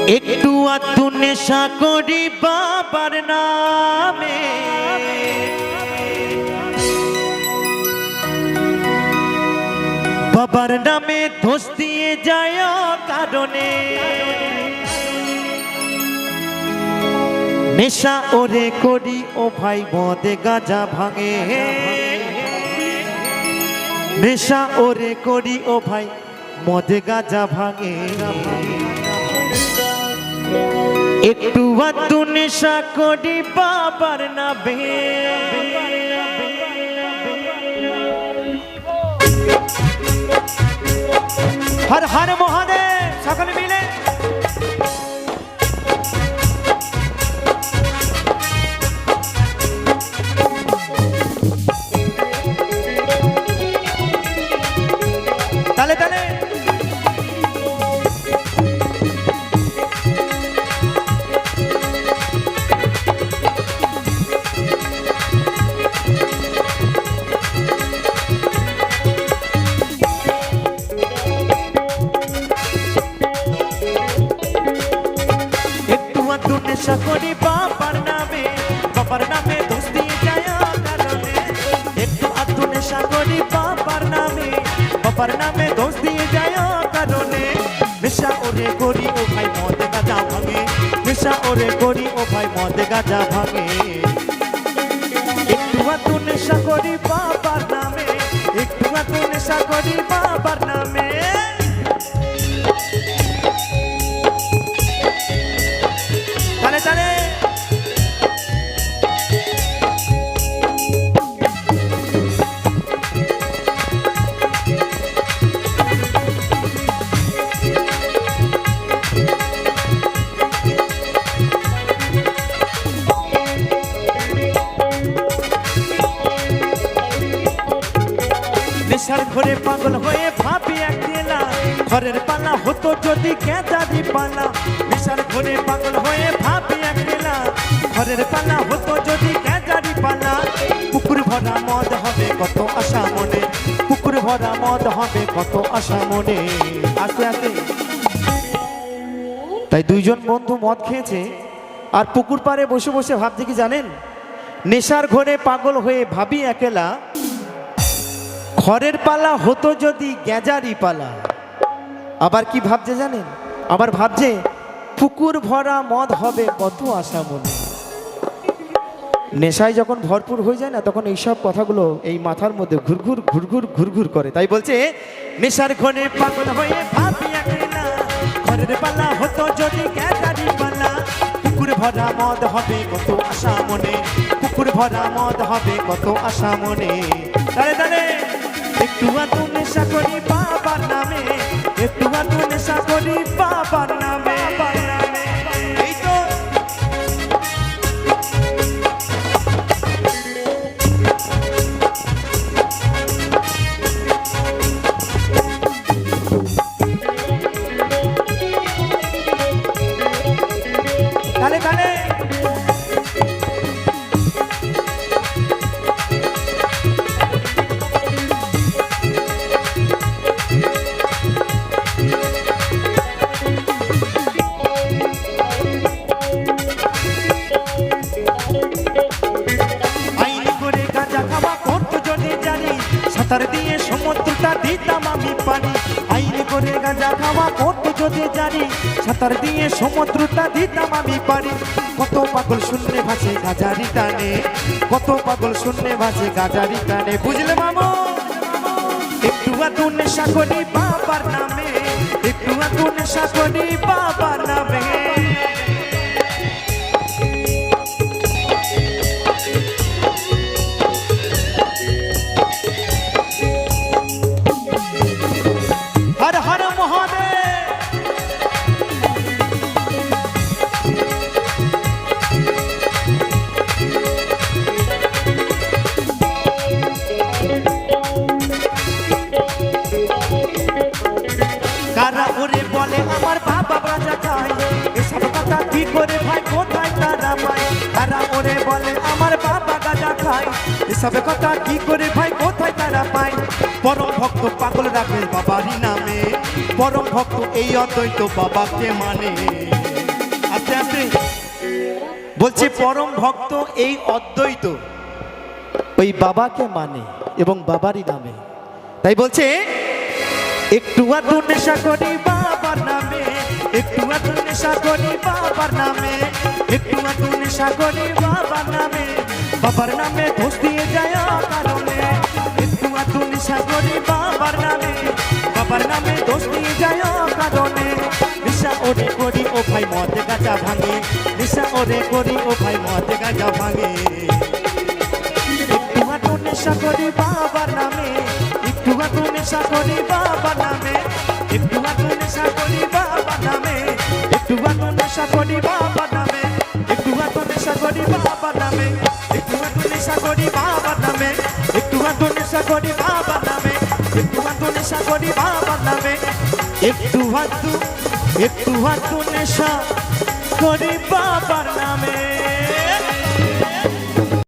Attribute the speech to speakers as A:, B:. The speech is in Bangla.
A: একটু আধটু নেশা করি বাবার নামে, বাবার নামে দোষ দিয়ে যায় কারণে। নেশা ওরে করি ও ভাই মদে গাঁজা ভাঙে, নেশা ওরে করি ও ভাই মদে গাঁজা ভাঙে। একটু আধটু নেশা করি বাবার নামে, হর হর মহাদেব সকলে মিলে। তালে তালে নেশা করি বাবার নামে, বাবার নামে দোষ দিয়ে যায় কারণে। একটু আধটু নেশা করি বাবার নামে, বাবার নামে দোষ দিয়ে যায় কারণে। নেশা ওরে করি ও ভাই মদে গাঁজা ভাঙে, নেশা ওরে করি ও ভাই মদে গাঁজা ভাঙে। একটু আধটু নেশা করি বাবার নামে, একটু আধটু নেশা করি বাবার নামে। তালে তালে নেশার ঘরে পাগল হয়ে ভাবি একলা, ঘরের পালা হতো যদি গেঁজারি পালা। নেশার ঘরে পাগল হয়ে ভাবি একলা, ঘরের পালা হতো যদি গেঁজারি পালা। পুকুর ভরা মদ হবে কত আশা মনে, পুকুর ভরা মদ হবে কত আশা মনে। আস্তে আস্তে তাই দুইজন বন্ধু মদ খেয়েছে আর পুকুর পাড়ে বসে বসে ভাবছে কি জানেন, নেশার ঘরে পাগল হয়ে ভাবি একলা, ঘরের পালা হতো যদি গেঁজারি পালা। আবার কি ভাবছে জানেন, আবার ভাবছে পুকুর ভরা মদ হবে কত আশা মনে। নেশায় যখন ভরপুর হয়ে যায় না, তখন এইসব কথাগুলো এই মাথার মধ্যে ঘুরঘুর ঘুরঘুর ঘুরঘুর করে। তাই বলছে নেশার ঘরে পাগল হয়ে ভাবি একলা, ঘরের পালা হতো যদি গেঁজারি পালা। পুকুর ভরা মদ হবে কত আশা মনে, পুকুর ভরা মদ হবে কত আশা মনে। তালে তালে একটু আধটু নেশা করি বাবার নামে, একটু আধটু নেশা করি বাবার নামে। এই তো তালে তালে সাঁতার দিয়ে সমুদ্রটা দিতাম আমি পানি। আইন করে গাঁজা খাওয়া করতে যদি জানি, সাঁতার দিয়ে সমুদ্রটা দিতাম আমি পানি। কত পাগল শূন্যে ভাসে গাজারি টানে, কত পাগল শূন্যে ভাসে গাজারি টানে। বুঝলে মামু, একটু আধটু নেশা করি বাবার নামে, একটু আধটু নেশা করি বাবার নামে। हर हर महादेव। कारा ओरे बोले আমার বাবা রাজা খায়, এসব কথা কি করে ভাই কোথায় তারা পায়। কারা ওরে বলে আমার বাবা গাঁজা খায়, এসব কথা কি করে ভাই কোথায় তারা পায়। পরম ভক্ত পাগল রাখে বাবারই নামে, পরম ভক্ত এই অদ্বৈত বাবাকে মানে। ক্ষেত্রে বলছে পরম ভক্ত এই অদ্বৈত ওই বাবাকে মানে এবং বাবারই নামে। তাই বলছে একটু আধটু নেশা করি বাবার নামে, একটু আধটু নেশা করি বাবার নামে, একটু আধটু নেশা করি বাবার নামে, বাবার নামে দোষ দিয়ে যায় কারণে। একটু আধটু নেশা করি বাবার নামে, বাবার নামে দোষ দিয়ে যায় কারণে। নেশা ওরে করি ও ভাই মদ গাঁজা ভাঙে, নেশা ওরে করি ও ভাই মদ গাঁজা ভাঙে। একটু আধটু নেশা করি বাবার নামে, একটু আধটু নেশা করি বাবার নামে, একটু আধটু নেশা করি বাবার নামে, একটু আধটু নেশা করি বাবার নামে, একটু আধটু নেশা করি বাবার নামে, একটু আধটু নেশা করি বাবার নামে, একটু আধটু নেশা করি বাবার নামে, একটু আধটু নেশা করি বাবার নামে, একটু আধটু নেশা করি বাবার নামে।